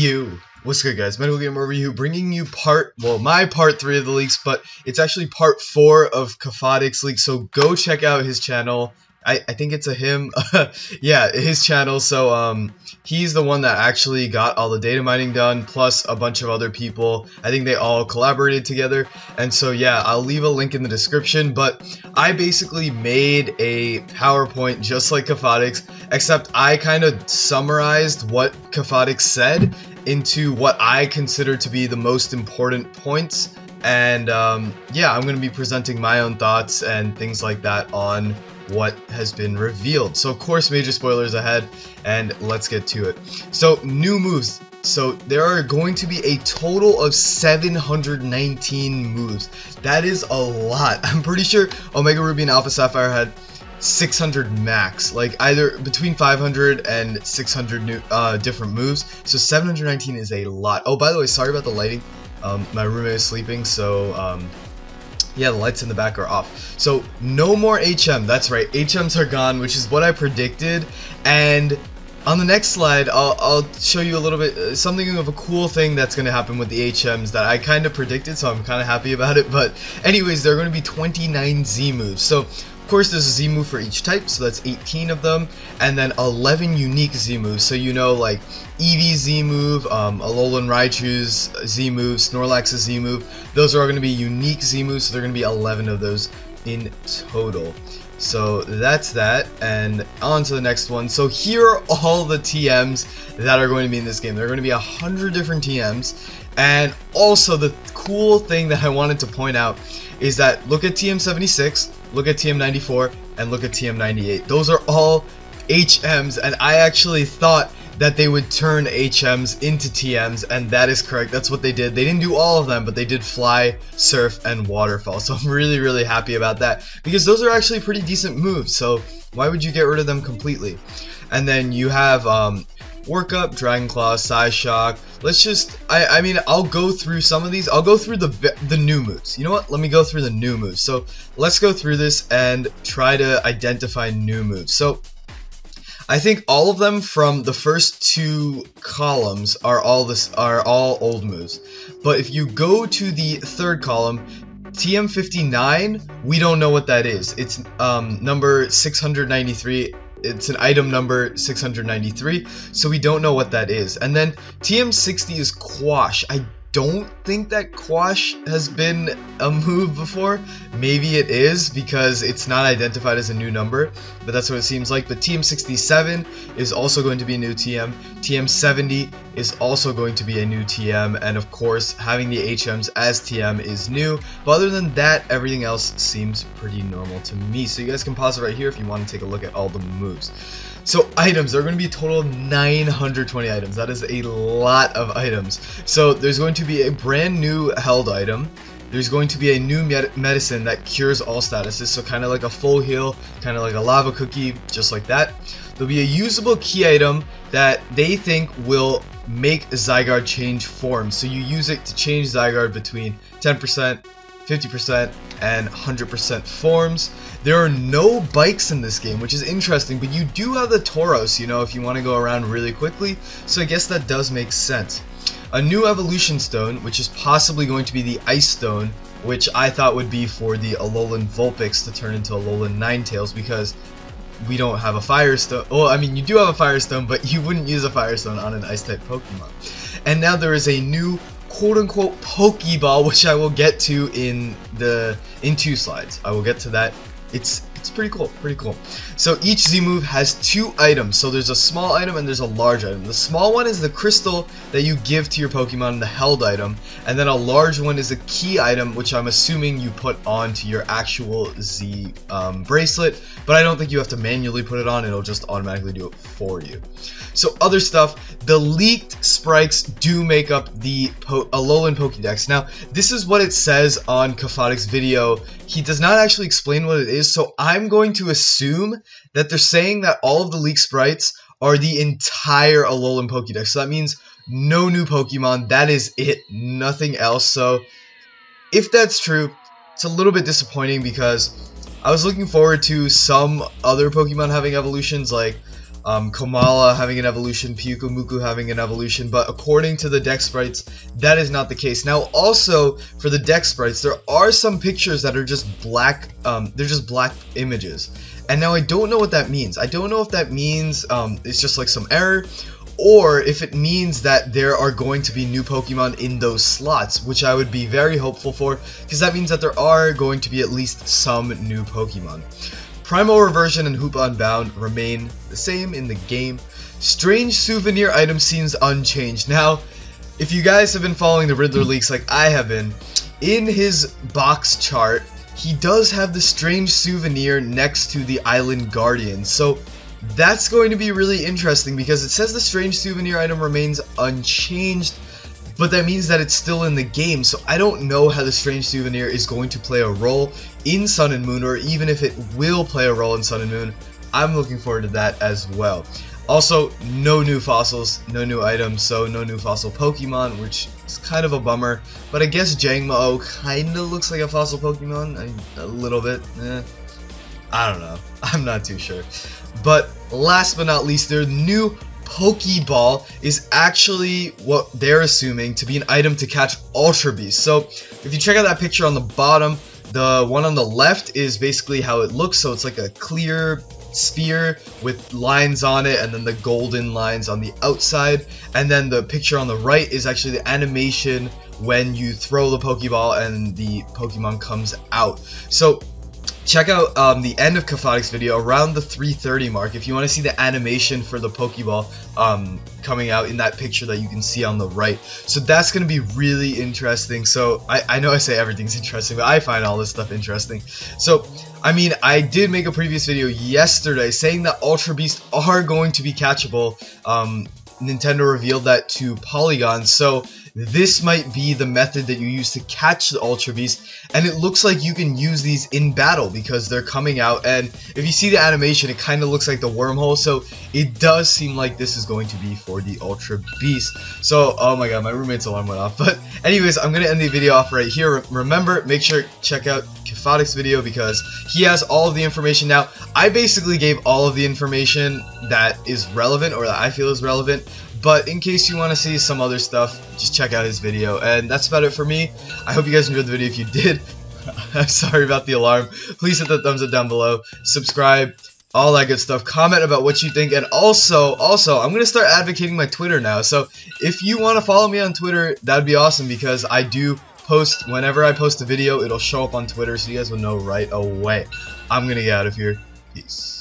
Ryu. What's good, guys? Medical Gamer Ryu bringing you my part 3 of the leaks, but it's actually part 4 of Kafadik's leak, so go check out his channel. I think it's a him. Yeah, his channel. So he's the one that actually got all the data mining done, plus a bunch of other people. I think they all collaborated together. And so yeah, I'll leave a link in the description, but I basically made a PowerPoint just like Kafadik's, except I kind of summarized what Kafadik said into what I consider to be the most important points. And yeah, I'm going to be presenting my own thoughts and things like that on what has been revealed. So of course, major spoilers ahead, and let's get to it. So new moves. So there are going to be a total of 719 moves. That is a lot. I'm pretty sure Omega Ruby and Alpha Sapphire had 600 max, like either between 500 and 600 new different moves. So 719 is a lot. Oh, by the way, sorry about the lighting. My roommate is sleeping, so yeah, the lights in the back are off. So no more HM. That's right, HMs are gone, which is what I predicted. And on the next slide, I'll show you a little bit something of a cool thing that's going to happen with the HMs that I kind of predicted, so I'm kind of happy about it. But anyways, there are going to be 29 Z moves. So of course, there's a Z move for each type, so that's 18 of them, and then 11 unique Z moves. So you know, like Eevee's Z move, Alolan Raichu's Z move, Snorlax's Z move. Those are all going to be unique Z moves, so there are going to be 11 of those in total. So that's that, and on to the next one. So here are all the TMs that are going to be in this game. There are going to be 100 different TMs, and also the cool thing that I wanted to point out is that look at TM76, look at TM94, and look at TM98. Those are all HMs, and I actually thought that they would turn HMs into TMs, and that is correct. That's what they did. They didn't do all of them, but they did Fly, Surf, and Waterfall. So I'm really happy about that, because those are actually pretty decent moves, so why would you get rid of them completely? And then you have Work Up, Dragon Claw, Psyshock. Let's just, I mean, I'll go through some of these. I'll go through the new moves. You know what? Let me go through the new moves. So let's go through this and try to identify new moves. So I think all of them from the first two columns are all old moves. But if you go to the third column, TM59, we don't know what that is. It's number 693. It's an item number 693, so we don't know what that is. And then TM60 is Quash. I don't think that Quash has been a move before. Maybe it is, because it's not identified as a new number, but that's what it seems like. But TM67 is also going to be a new TM. TM70 is also going to be a new TM, and of course having the HMs as TM is new. But other than that, everything else seems pretty normal to me. So you guys can pause it right here if you want to take a look at all the moves. So items, there are going to be a total of 920 items. That is a lot of items. So there's going to be a brand new held item. There's going to be a new medicine that cures all statuses, so kind of like a full heal, kind of like a lava cookie, just like that. There'll be a usable key item that they think will make Zygarde change form. So you use it to change Zygarde between 10%, 50%, and 100% forms. There are no bikes in this game, which is interesting, but you do have the Tauros, you know, if you want to go around really quickly, so I guess that does make sense. A new evolution stone, which is possibly going to be the Ice Stone, which I thought would be for the Alolan Vulpix to turn into Alolan Ninetales, because we don't have a Fire Stone. Well, I mean, you do have a Fire Stone, but you wouldn't use a Fire Stone on an Ice-type Pokemon. And now there is a new quote-unquote Pokeball, which I will get to in 2 slides. I will get to that. It's pretty cool, So each Z move has 2 items. So there's a small item and there's a large item. The small one is the crystal that you give to your Pokemon, the held item, and then a large one is a key item, which I'm assuming you put onto your actual Z bracelet, but I don't think you have to manually put it on. It'll just automatically do it for you. So other stuff, the leaked sprites do make up the Alolan Pokédex. Now, this is what it says on Kafadik's video. He does not actually explain what it is, so I'm going to assume that they're saying that all of the leaked sprites are the entire Alolan Pokédex. So that means no new Pokemon. That is it. Nothing else. So if that's true, it's a little bit disappointing, because I was looking forward to some other Pokemon having evolutions, like Komala having an evolution, Pyukumuku having an evolution, but according to the deck sprites, that is not the case. Now, also, for the deck sprites, there are some pictures that are just black, they're just black images. And now I don't know what that means. I don't know if that means it's just like some error, or if it means that there are going to be new Pokemon in those slots, which I would be very hopeful for, because that means that there are going to be at least some new Pokemon. Primal Reversion and Hoop Unbound remain the same in the game. Strange Souvenir item seems unchanged. Now, if you guys have been following the Riddler leaks like I have been, in his box chart, he does have the Strange Souvenir next to the Island Guardian. So that's going to be really interesting because it says the Strange Souvenir item remains unchanged, but that means that it's still in the game, so I don't know how the Strange Souvenir is going to play a role in Sun and Moon, or even if it will play a role in Sun and Moon. I'm looking forward to that as well. Also, no new fossils, no new items, so no new fossil Pokemon, which is kind of a bummer, but I guess Jangmo kind of looks like a fossil Pokemon, a little bit, I don't know, I'm not too sure. But last but not least, their new Pokeball is actually what they're assuming to be an item to catch Ultra Beast. So if you check out that picture on the bottom, the one on the left is basically how it looks. So it's like a clear sphere with lines on it, and then the golden lines on the outside. And then the picture on the right is actually the animation when you throw the Pokeball and the Pokemon comes out. So check out the end of Cafadix video around the 3:30 mark if you want to see the animation for the Pokeball coming out in that picture that you can see on the right. So that's going to be really interesting. So I know I say everything's interesting, but I find all this stuff interesting. So I mean, I did make a previous video yesterday saying that Ultra Beasts are going to be catchable. Nintendo revealed that to Polygon, so this might be the method that you use to catch the Ultra Beast, and it looks like you can use these in battle because they're coming out, and if you see the animation, it kind of looks like the wormhole, so it does seem like this is going to be for the Ultra Beast. So, oh my god, my roommate's alarm went off, but anyways, I'm going to end the video off right here. Remember, make sure to check out Cafadix video because he has all of the information. Now, I basically gave all of the information that is relevant, or that I feel is relevant, but in case you want to see some other stuff, just check out his video. And that's about it for me. I hope you guys enjoyed the video. If you did, I'm sorry about the alarm. Please hit the thumbs up down below. Subscribe, all that good stuff. Comment about what you think. And also, I'm going to start advocating my Twitter now. So if you want to follow me on Twitter, that would be awesome because I do post, whenever I post a video, it'll show up on Twitter so you guys will know right away. I'm going to get out of here. Peace.